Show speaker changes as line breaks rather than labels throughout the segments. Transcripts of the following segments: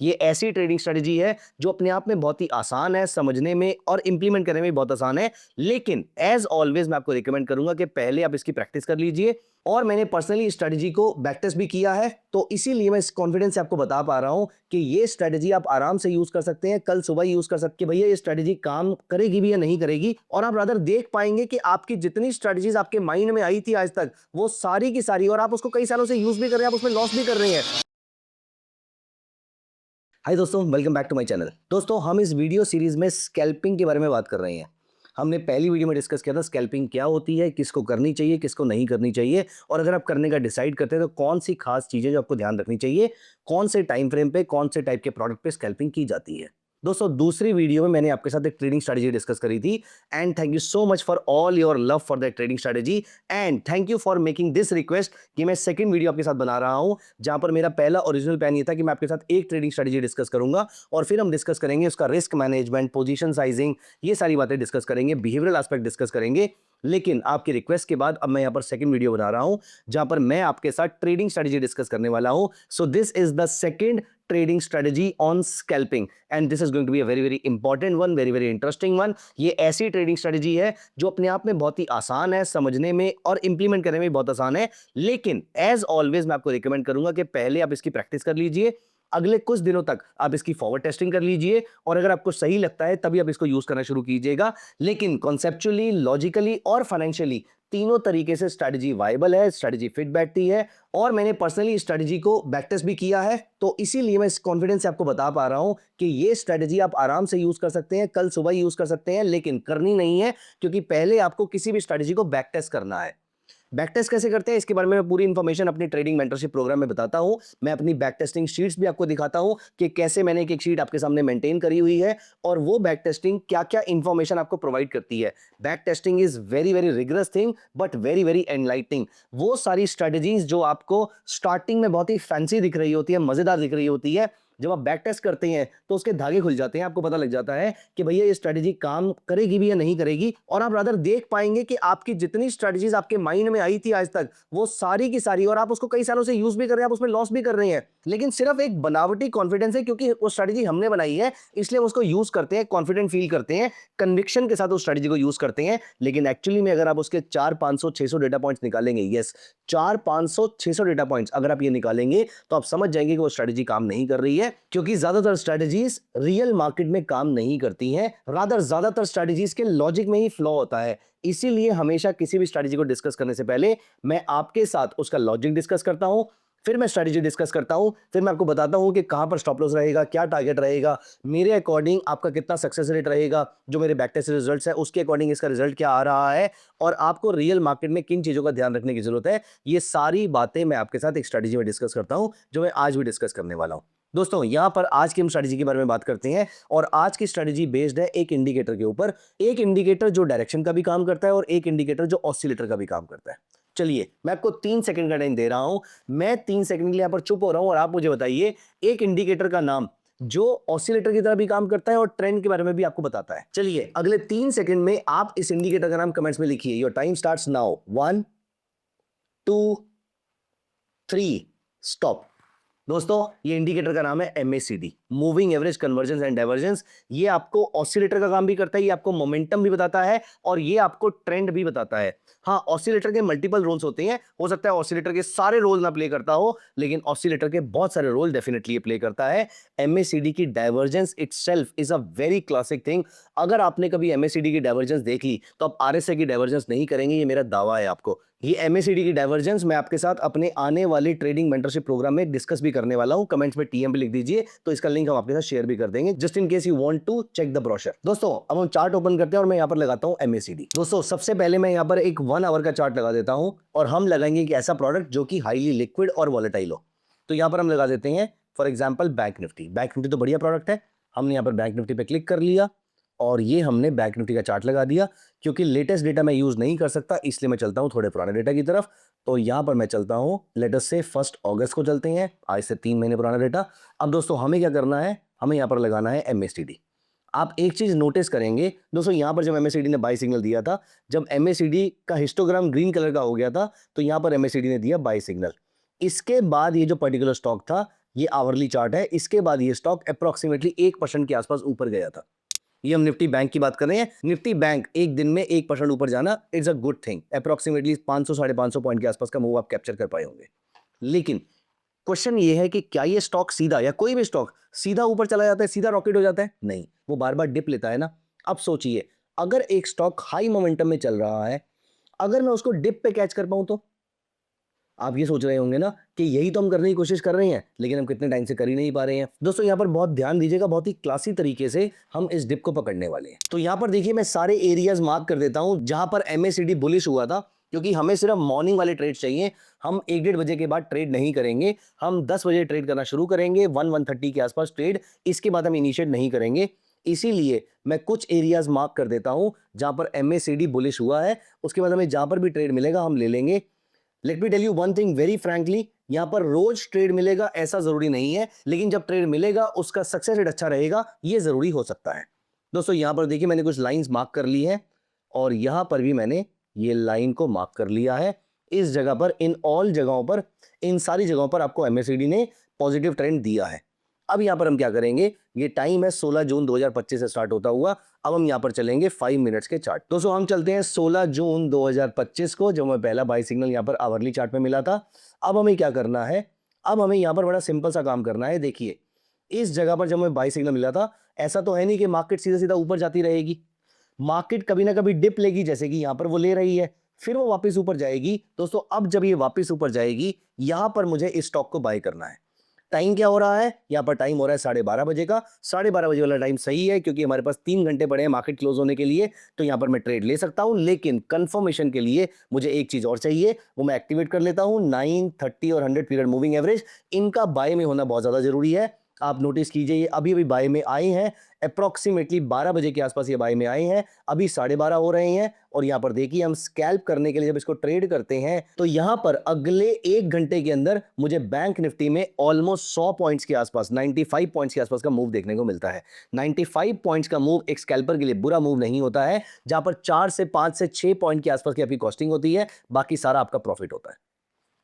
ये ऐसी trading strategy है जो अपने आप में बहुत ही आसान है, समझने में और इंप्लीमेंट करने में भी बहुत आसान है। लेकिन एज ऑलवेज मैं आपको रिकमेंड करूंगा कि पहले आप इसकी प्रैक्टिस कर लीजिए। और मैंने पर्सनली स्ट्रेटजी को बैक टेस्ट भी किया है, तो इसीलिए मैं इस कॉन्फिडेंस से आपको बता पा रहा हूं कि ये स्ट्रेटजी आप आराम से यूज कर सकते हैं। कल सुबह यूज कर सकते हैं भैया, ये स्ट्रेटजी काम करेगी भी या नहीं करेगी। और आप रादर देख पाएंगे कि आपकी जितनी स्ट्रेटजीज आपके माइंड में आई थी आज तक, वो सारी की सारी, और आप उसको कई सालों से यूज भी कर रहे हैं, आप उसमें लॉस भी कर रहे हैं। हाय दोस्तों, welcome back to my channel. दोस्तों, हम इस वीडियो सीरीज में स्कैल्पिंग के बारे में बात कर रहे हैं। हमने पहली वीडियो में डिस्कस किया था स्कैल्पिंग क्या होती है, किसको करनी चाहिए, किसको नहीं करनी चाहिए, और अगर आप करने का डिसाइड करते हैं तो कौन सी खास चीजें जो आपको ध्यान रखनी चाहिए, कौन से टाइम फ्रेम पे, कौन से टाइप के प्रोडक्ट पे स्कैल्पिंग की जाती है। दोस्तों, दूसरी वीडियो में मैंने आपके साथ एक ट्रेडिंग स्ट्रेटजी डिस्कस करी थी, and thank you so much for all your love for that trading strategy, and thank you for making this request कि मैं सेकंड वीडियो आपके साथ बना रहा हूं, जहां पर मेरा पहला ओरिजिनल प्लान ये था कि मैं आपके साथ एक ट्रेडिंग स्ट्रेटजी डिस्कस करूंगा और फिर हम डिस्कस करेंगे उसका रिस्क मैनेजमेंट, पोजीशन साइजिंग, ये सारी बातें डिस्कस करेंगे, बिहेवियरल एस्पेक्ट डिस्कस करेंगे। लेकिन आपकी रिक्वेस्ट के बाद अब मैं यहां पर सेकंड वीडियो बना रहा हूं, जहां पर मैं आपके साथ ट्रेडिंग स्ट्रेटजी डिस्कस करने वाला हूं। So this is the second trading strategy on scalping, and this is going to be a very very important one, very very interesting one। ये ऐसी ट्रेडिंग स्ट्रेटजी है जो अपने आप में बहुत ही आसान है, समझने में और इंप्लीमेंट करने में बहुत आसान है। लेकिन एज ऑलवेज मैं आपको रिकमेंड करूंगा कि पहले आप इसकी प्रैक्टिस कर लीजिए, अगले कुछ दिनों तक आप इसकी फॉरवर्ड टेस्टिंग कर लीजिए, और अगर आपको सही लगता है तभी आप इसको यूज करना शुरू कीजिएगा। लेकिन कॉन्सेप्चुअली, लॉजिकली और फाइनेंशियली तीनों तरीके से स्ट्रेटजी वायबल है, स्ट्रेटजी फिट बैठती है। और मैंने पर्सनली स्ट्रेटजी को बैक टेस्ट भी किया है, तो इसीलिए मैं इस कॉन्फिडेंस से आपको बता पा रहा हूं कि ये स्ट्रेटजी आप आराम से यूज कर सकते हैं, कल सुबह यूज कर सकते हैं, लेकिन करनी नहीं है, क्योंकि पहले आपको किसी भी स्ट्रेटजी को बैक टेस्ट करना है। बैक टेस्ट कैसे करते हैं इसके बारे में मैं पूरी इंफॉर्मेशन अपनी ट्रेडिंग मेंटरशिप प्रोग्राम में बताता हूं। मैं अपनी बैक टेस्टिंग शीट्स भी आपको दिखाता हूं कि कैसे मैंने एक एक शीट आपके सामने मेंटेन करी हुई है, और वो बैक टेस्टिंग क्या क्या इंफॉर्मेशन आपको प्रोवाइड करती है। Back testing is very very rigorous thing, but very very enlightening. वो सारी स्ट्रेटजीज जो आपको स्टार्टिंग में बहुत ही फैंसी दिख रही होती है, मजेदार दिख रही होती है, जब आप बैक टेस्ट करते हैं तो उसके धागे खुल जाते हैं। आपको पता लग जाता है कि भैया ये स्ट्रेटजी काम करेगी भी या नहीं करेगी, और आप रादर देख पाएंगे कि आपकी जितनी स्ट्रेटजीज आपके माइंड में आई थी आज तक, वो सारी की सारी, और आप उसको कई सालों से यूज भी कर रहे हैं, आप उसमें लॉस भी कर रहे हैं। लेकिन सिर्फ एक बनावटी कॉन्फिडेंस है, क्योंकि वो स्ट्रेटजी हमने बनाई है इसलिए हम उसको यूज करते हैं, कॉन्फिडेंट फील करते हैं, कन्विक्शन के साथ उस स्ट्रेटजी को यूज करते हैं। लेकिन एक्चुअली में अगर आप उसके 400-500-600 डेटा पॉइंट्स निकालेंगे, यस 400-500-600 डेटा पॉइंट्स अगर आप ये निकालेंगे, तो आप समझ जाएंगे कि वो स्ट्रेटजी काम नहीं कर रही है, क्योंकि ज्यादातर स्ट्रेटजीज रियल मार्केट में काम नहीं करती हैं। रादर ज्यादातर स्ट्रेटजीज के लॉजिक में ही फ्लॉ होता है। इसीलिए हमेशा किसी भी स्ट्रेटजी को डिस्कस करने से पहले मैं आपके साथ उसका लॉजिक डिस्कस करता हूं, फिर मैं स्ट्रेटजी डिस्कस करता हूं, फिर मैं आपको बताता हूं कि कहां पर स्टॉप लॉस रहेगा, क्या टारगेट रहेगा, मेरे अकॉर्डिंग आपका कितना सक्सेस रेट रहेगा, जो मेरे बैक टेस्ट रिजल्ट्स है उसके अकॉर्डिंग इसका रिजल्ट क्या आ रहा है, और आपको रियल मार्केट में किन चीजों का ध्यान रखने की जरूरत है। ये सारी बातें मैं आपके साथ एक स्ट्रेटजी में डिस्कस करता हूं, जो मैं आज भी डिस्कस करने वाला हूं। दोस्तों, यहां पर आज की हम स्ट्रेटजी के बारे में बात करते हैं, और आज की स्ट्रेटजी बेस्ड है एक इंडिकेटर के ऊपर। एक इंडिकेटर जो डायरेक्शन का भी काम करता है, और एक इंडिकेटर जो ऑसिलेटर का भी काम करता है। चलिए, मैं आपको 3 सेकंड का टाइम दे रहा हूं। मैं 3 सेकंड के लिए यहां पर चुप हो रहा हूं, और आप मुझे बताइए एक इंडिकेटर का नाम जो ऑसिलेटर की तरह भी काम करता है और ट्रेंड के बारे में भी आपको बताता है। चलिए, अगले 3 सेकंड में आप इस इंडिकेटर का नाम कमेंट्स में लिखिए। Your time starts now. 1 2 3 stop. दोस्तों, ये इंडिकेटर का नाम है MACD, moving average convergence and divergence. ये आपको ऑसिलेटर का काम भी करता है, ये आपको मोमेंटम भी बताता है, और ये आपको ट्रेंड भी बताता है। हाँ, ऑसिलेटर के मल्टीपल रोल्स होते हैं, हो सकता है ऑसिलेटर के सारे रोल ना प्ले करता हो, लेकिन ऑसिलेटर के बहुत सारे रोल डेफिनेटली प्ले करता है। MACD की divergence itself is a very classic thing. अगर आपने कभी MACD की डाइवर्जेंस देखी तो आप RSI की डाइवर्जेंस नहीं करेंगे, ये मेरा दावा है आपको। ये MACD की डाइवर्जेंस मैं आपके साथ अपने आने वाले ट्रेडिंग मेंटरशिप प्रोग्राम में डिस्कस भी करने वाला हूं। कमेंट्स में TM भी लिख दीजिए, तो इसका लिंक हम आपके साथ शेयर भी कर देंगे, just in case you want to check the brochure. दोस्तों, अब हम चार्ट ओपन करते हैं, और मैं यहां पर लगाता हूं MACD। दोस्तों, सबसे पहले मैं यहां पर एक 1 आवर का चार्ट लगा देता हूं, और हम लगाएंगे एक ऐसा प्रोडक्ट जो कि हाईली लिक्विड और वॉलेटाइल हो। तो यहां पर हम लगा देते हैं for example bank Nifty. Bank Nifty तो बढ़िया प्रोडक्ट है। हमने यहां पर बैंक निफ्टी पे क्लिक कर लिया, और ये हमने बैंक निफ्टी का चार्ट लगा दिया। क्योंकि लेटेस्ट डेटा मैं यूज नहीं कर सकता, इसलिए मैं चलता हूं थोड़े पुराने डेटा की तरफ। तो यहां पर मैं चलता हूं, लेट अस से 1 अगस्त को चलते हैं, आज से 3 महीने पुराना डेटा। अब दोस्तों, हमें क्या करना है, हमें यहां पर लगाना है MACD। आप एक चीज नोटिस करेंगे दोस्तों, यहां पर जब MACD ने बाय सिग्नल दिया था, जब MACD का हिस्टोग्राम ग्रीन कलर का हो गया था, तो यहां पर MACD ने दिया बाय सिग्नल। इसके बाद ये जो पर्टिकुलर स्टॉक था, ये आवरली चार्ट है, इसके बाद ये स्टॉक अप्रोक्सीमेटली 1% के आसपास ऊपर गया था। ये हम निफ्टी बैंक की बात कर रहे हैं। निफ्टी बैंक एक दिन में 1% ऊपर जाना it's a good thing. Approximately 500 साढ़े 500 पॉइंट के आसपास का मूव आप कैप्चर कर पाए होंगे। लेकिन क्वेश्चन ये है कि क्या ये स्टॉक सीधा, या कोई भी स्टॉक सीधा ऊपर चला जाता है, सीधा रॉकेट हो जाता है? नहीं, वो बार बार डिप लेता है ना। अब सोचिए, अगर एक स्टॉक हाई मोमेंटम में चल रहा है, अगर मैं उसको डिप पे कैच कर पाऊं तो आप ये सोच रहे होंगे ना कि यही तो हम करने की कोशिश कर रहे हैं, लेकिन हम कितने टाइम से कर ही नहीं पा रहे हैं। दोस्तों यहाँ पर बहुत ध्यान दीजिएगा, बहुत ही क्लासी तरीके से हम इस डिप को पकड़ने वाले हैं। तो यहाँ पर देखिए, मैं सारे एरियाज मार्क कर देता हूं जहां पर एमएसीडी बुलिश हुआ था, क्योंकि हमें सिर्फ मॉर्निंग वाले ट्रेड चाहिए। हम 1-1:30 बजे के बाद ट्रेड नहीं करेंगे, हम 10 बजे ट्रेड करना शुरू करेंगे, 1-1:30 के आसपास ट्रेड, इसके बाद हम इनिशिएट नहीं करेंगे। इसीलिए मैं कुछ एरियाज मार्क कर देता हूं जहां पर एमएसीडी बुलिश हुआ है, उसके बाद हमें जहां पर भी ट्रेड मिलेगा हम ले लेंगे। Let me tell you one thing very frankly, यहां पर रोज ट्रेड मिलेगा ऐसा जरूरी नहीं है, लेकिन जब ट्रेड मिलेगा उसका सक्सेस रेट अच्छा रहेगा, यह जरूरी हो सकता है। दोस्तों यहां पर देखिए, मैंने कुछ लाइंस मार्क कर ली है और यहां पर भी मैंने ये लाइन को मार्क कर लिया है। इस जगह पर, इन ऑल जगहों पर, इन सारी जगहों पर आपको एमएससीडी ने पॉजिटिव ट्रेंड दिया है। अब यहां पर हम क्या करेंगे, ये टाइम है 16 जून 2025 से स्टार्ट होता हुआ। अब हम यहां पर चलेंगे 5 मिनट्स के चार्ट। दोस्तों हम चलते हैं 16 जून 2025 को, जो हमें पहला बाई सिग्नल यहां पर आवरली चार्ट में मिला था। अब हमें क्या करना है, अब हमें यहां पर बड़ा सिंपल सा काम करना है। देखिए, इस जगह पर जब हमें बाई सिग्नल मिला था, ऐसा तो है नहीं कि मार्केट सीधा सीधा ऊपर जाती रहेगी। मार्केट कभी ना कभी डिप लेगी, जैसे कि यहां पर वो ले रही है, फिर वो वापस ऊपर जाएगी। दोस्तों अब जब ये वापस ऊपर जाएगी, यहां पर मुझे इस स्टॉक को बाय करना है। टाइम क्या हो रहा है, यहाँ पर टाइम हो रहा है 12:30 बजे का। 12:30 बजे वाला टाइम सही है, क्योंकि हमारे पास 3 घंटे पड़े हैं मार्केट क्लोज होने के लिए, तो यहाँ पर मैं ट्रेड ले सकता हूँ। लेकिन कंफर्मेशन के लिए मुझे एक चीज और चाहिए, वो मैं एक्टिवेट कर लेता हूँ। 9, 30 और 100 पीरियड मूविंग एवरेज, इनका बाय में होना बहुत ज्यादा जरूरी है। आप नोटिस कीजिए, ये अभी अभी बाय में आए हैं, अप्रोक्सीमेटली 12 बजे के आसपास ये बाय में आए हैं, अभी 12:30 हो रहे हैं। और यहां पर देखिए, हम स्कैल्प करने के लिए जब इसको ट्रेड करते हैं, तो यहां पर अगले 1 घंटे के अंदर मुझे बैंक निफ्टी में ऑलमोस्ट 100 पॉइंट्स के आसपास, 95 पॉइंट्स के आसपास का मूव देखने को मिलता है। 95 पॉइंट्स का मूव एक स्कैल्पर के लिए बुरा मूव नहीं होता है, जहां पर 4 से 5 से 6 पॉइंट के आसपास की आपकी कॉस्टिंग होती है, बाकी सारा आपका प्रॉफिट होता है।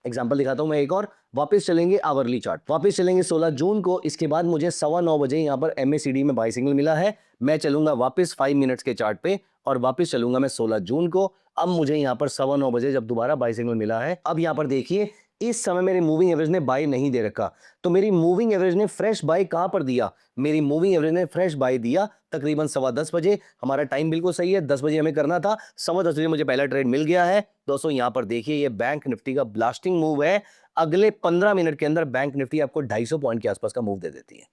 एग्जाम्पल दिखाता हूं मैं एक और। वापस चलेंगे आवरली चार्ट, वापस चलेंगे 16 जून को। इसके बाद मुझे 9:15 बजे यहां पर एमएसीडी में बाय सिग्नल मिला है। मैं चलूंगा वापस 5 मिनट्स के चार्ट पे, और वापस चलूंगा मैं 16 जून को। अब मुझे यहां पर 9:15 बजे जब दोबारा बाय सिग्नल मिला है, अब यहां पर देखिए, इस समय मेरे मूविंग एवरेज ने बाय नहीं दे रखा, तो मेरी मूविंग एवरेज ने फ्रेश बाय कहां पर दिया, मेरी मूविंग एवरेज ने फ्रेश बाय दिया तकरीबन 10:15 बजे। हमारा टाइम बिल्कुल सही है, 10 बजे हमें करना था, 10:15 बजे मुझे पहला ट्रेड मिल गया है। दोस्तों यहां पर देखिए, ये बैंक निफ्टी का ब्लास्टिंग मूव है। अगले 15 मिनट के अंदर बैंक निफ्टी आपको 250 पॉइंट के आसपास का मूव दे देती है।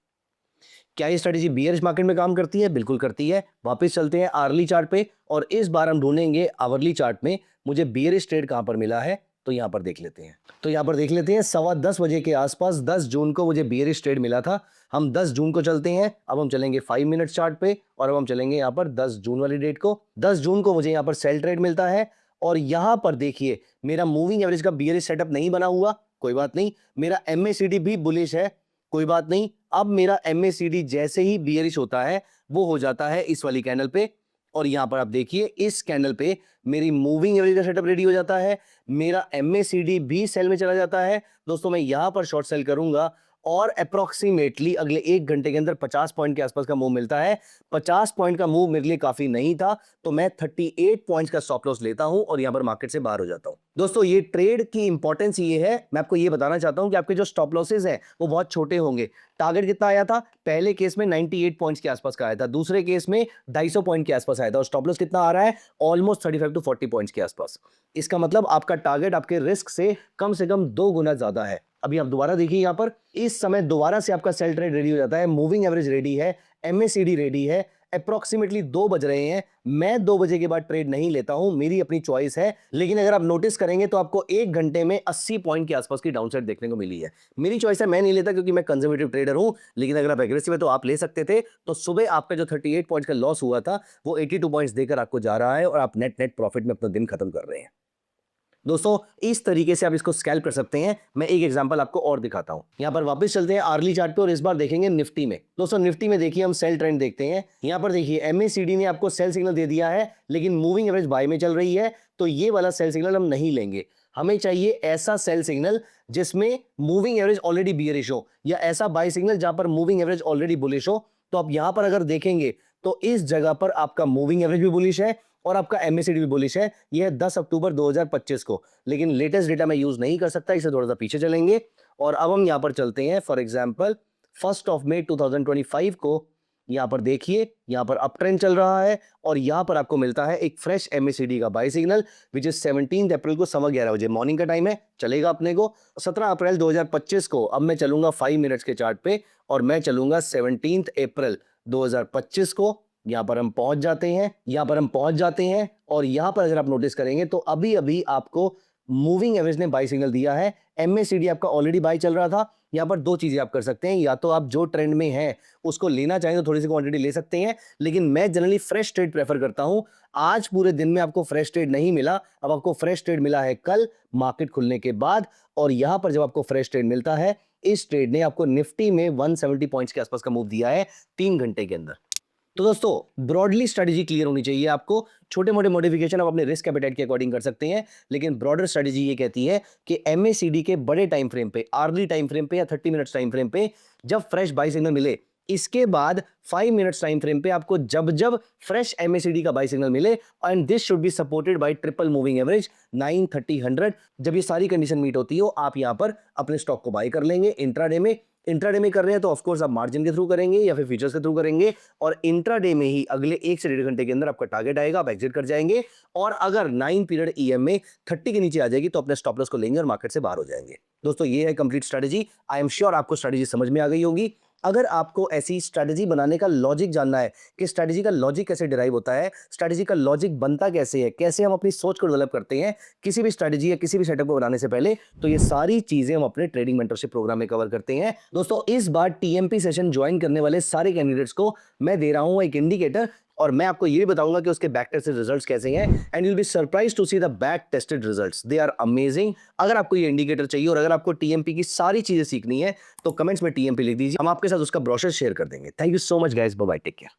क्या ये स्ट्रेटेजी बियरिश मार्केट में काम करती है? बिल्कुल करती है। वापस चलते हैं आवर्ली चार्ट पे, और इस बार हम ढूंढेंगे आवरली चार्ट में मुझे बियरिश ट्रेड कहां पर मिला है। तो यहां पर देख लेते हैं, तो यहां पर देख लेते हैं 10:15 बजे के आसपास 10 जून को मुझे बियरिश ट्रेड मिला था। हम 10 जून को चलते हैं, अब हम चलेंगे 5 मिनट चार्ट पे, और अब हम चलेंगे यहां पर 10 जून वाली डेट को। 10 जून को मुझे यहां पर सेल ट्रेड मिलता है, और यहां पर देखिए, मेरा मूविंग एवरेज का बियरिश सेटअप नहीं बना हुआ, कोई बात नहीं। मेरा एमएसीडी भी बुलिश है, कोई बात नहीं। अब मेरा एमएसीडी जैसे ही बियरिश होता है, वो हो जाता है इस वाली कैंडल पे, और यहां पर आप देखिए, इस कैंडल पे मेरी मूविंग एवरेज का सेटअप रेडी हो जाता है, मेरा एमएसीडी भी सेल में चला जाता है। दोस्तों मैं यहां पर शॉर्ट सेल करूंगा, और अप्रोक्सीमेटली अगले 1 घंटे के अंदर 50 पॉइंट के आसपास का मूव मिलता है। 50 पॉइंट का मूव मेरे लिए काफी नहीं था, तो मैं 38 पॉइंट्स का स्टॉप लॉस लेता हूं, और यहां पर मार्केट से बाहर हो जाता हूं। दोस्तों ये ट्रेड की इंपॉर्टेंस ये है, मैं आपको ये बताना चाहता हूं कि आपके जो स्टॉप लॉसेस हैं वो बहुत छोटे होंगे। टारगेट कितना आया था? पहले केस में 98 पॉइंट्स के आसपास का आया था, दूसरे केस में 250 पॉइंट के आसपास आया था, और स्टॉप लॉस कितना आ रहा है? ऑलमोस्ट 35 टू 40 पॉइंट्स के आसपास। इसका मतलब आपका टारगेट आपके रिस्क से कम 2 गुना ज्यादा है। अभी आप दोबारा देखिए, यहां पर इस समय दोबारा से आपका सेल ट्रेड रेडी हो जाता है, मूविंग एवरेज रेडी है, एमएसीडी रेडी है। अप्रोक्सीमेटली 2 बज रहे हैं, मैं 2 बजे के बाद ट्रेड नहीं लेता हूं, मेरी अपनी चॉइस है। लेकिन अगर आप नोटिस करेंगे तो आपको 1 घंटे में 80 पॉइंट के आसपास की डाउनसाइड देखने को मिली है। मेरी चॉइस है, मैं नहीं लेता क्योंकि मैं कंजर्वेटिव ट्रेडर हूं, लेकिन अगर आप एग्रेसिव है तो आप ले सकते थे। तो सुबह आपका जो 38 पॉइंट का लॉस हुआ था, वो 82 पॉइंट्स देकर आपको जा रहा है, और आप नेट नेट प्रॉफिट में अपना दिन खत्म कर रहे हैं। दोस्तों इस तरीके से आप इसको स्कैल्प कर सकते हैं। मैं एक एग्जांपल आपको और दिखाता हूं। यहां पर वापस चलते हैं आर्ली चार्ट पे, और इस बार देखेंगे निफ्टी में। दोस्तों निफ्टी में देखिए, हम सेल ट्रेंड देखते हैं। यहां पर देखिए, एमएसीडी ने आपको सेल सिग्नल दे दिया है, लेकिन मूविंग एवरेज बाय में चल रही है, तो ये वाला सेल सिग्नल हम नहीं लेंगे। हमें चाहिए ऐसा सेल सिग्नल जिसमें मूविंग एवरेज ऑलरेडी बियरिश हो, या ऐसा बाय सिग्नल जहां पर मूविंग एवरेज ऑलरेडी बुलिश हो। तो आप यहां पर अगर देखेंगे तो इस जगह पर आपका मूविंग एवरेज भी बुलिश है और आपका एमएसीडी भी बुलिश है। यह है 10 अक्टूबर 2025 को, लेकिन लेटेस्ट डेटा मैं यूज नहीं कर सकता, इसे थोड़ा सा पीछे चलेंगे। और अब हम यहां पर चलते हैं, फॉर एग्जांपल 1 मई 2025 को। यहां पर देखिए, यहां पर अप ट्रेंड चल रहा है और यहां पर आपको मिलता है एक फ्रेश एमएसीडी का बाय सिग्नल, विच इज 17 अप्रैल को 11:15 बजे, मॉर्निंग का टाइम है, चलेगा अपने को। 17 अप्रैल 2025 को अब मैं चलूंगा 5 मिनट्स के चार्ट पे और मैं चलूंगा 17 अप्रैल 2025 को। यहां पर हम पहुंच जाते हैं, और यहां पर अगर आप नोटिस करेंगे तो अभी अभी आपको मूविंग एवरेज ने बाय सिग्नल दिया है, एमएसीडी आपका ऑलरेडी बाय चल रहा था। यहां पर दो चीजें आप कर सकते हैं, या तो आप जो ट्रेंड में है उसको लेना चाहें तो थोड़ी सी क्वांटिटी ले सकते हैं, लेकिन मैं जनरली फ्रेश ट्रेड प्रेफर करता हूं। आज पूरे दिन में आपको फ्रेश ट्रेड नहीं मिला, अब आपको फ्रेश ट्रेड मिला है कल मार्केट खुलने के बाद। और यहां पर जब आपको फ्रेश ट्रेड मिलता है, इस ट्रेड ने आपको निफ्टी में 170 पॉइंट्स के आसपास का मूव दिया है 3 घंटे के अंदर। तो दोस्तों ब्रॉडली स्ट्रेटजी क्लियर होनी चाहिए आपको। छोटे मोटे मॉडिफिकेशन आप अपने रिस्क एपेटाइट के अकॉर्डिंग कर सकते हैं, लेकिन ब्रॉडर स्ट्रेटजी ये कहती है कि एमएसीडी के बड़े टाइम फ्रेम पे, अर्ली टाइम फ्रेम पे या 30 मिनट्स टाइम फ्रेम पे जब फ्रेश बाय सिग्नल मिले, इसके बाद 5 मिनट्स टाइम फ्रेम पे आपको जब जब फ्रेश एमएसीडी का बाय सिग्नल मिले, and this should be supported by triple moving average 930 100। जब ये सारी कंडीशन मीट होती हो, आप यहां पर अपने स्टॉक को बाय कर लेंगे। इंट्राडे में कर रहे हैं तो ऑफकोर्स आप मार्जिन के थ्रू करेंगे या फिर फ्यूचर्स के थ्रू करेंगे, और इंट्राडे में ही अगले 1 से 1.5 घंटे के अंदर आपका टारगेट आएगा, आप एग्जिट कर जाएंगे। और अगर 9 पीरियड ईएम में 30 के नीचे आ जाएगी तो अपने स्टॉप लॉस को लेंगे और मार्केट से बाहर हो जाएंगे। दोस्तों ये है complete strategy. I am sure आपको स्ट्रेटजी समझ में आ गई होगी। अगर आपको ऐसी स्ट्रेटजी बनाने का लॉजिक जानना है कि स्ट्रेटजी का लॉजिक कैसे डिराइव होता है, स्ट्रेटजी का लॉजिक बनता कैसे है, कैसे हम अपनी सोच को डेवलप करते हैं किसी भी स्ट्रेटजी या किसी भी सेटअप को बनाने से पहले, तो ये सारी चीजें हम अपने ट्रेडिंग मेंटरशिप प्रोग्राम में कवर करते हैं। दोस्तों इस बार टीएमपी सेशन ज्वाइन करने वाले सारे कैंडिडेट्स को मैं दे रहा हूं एक इंडिकेटर, और मैं आपको ये भी बताऊंगा कि उसके बैक टेस्टेड रिजल्ट्स कैसे हैं, and you will be surprised to see the back tested results, they are amazing. अगर आपको ये इंडिकेटर चाहिए और अगर आपको टीएमपी की सारी चीजें सीखनी है तो कमेंट्स में टीएमपी लिख दीजिए, हम आपके साथ उसका ब्रोशर शेयर कर देंगे। Thank you so much guys, bye bye, take care.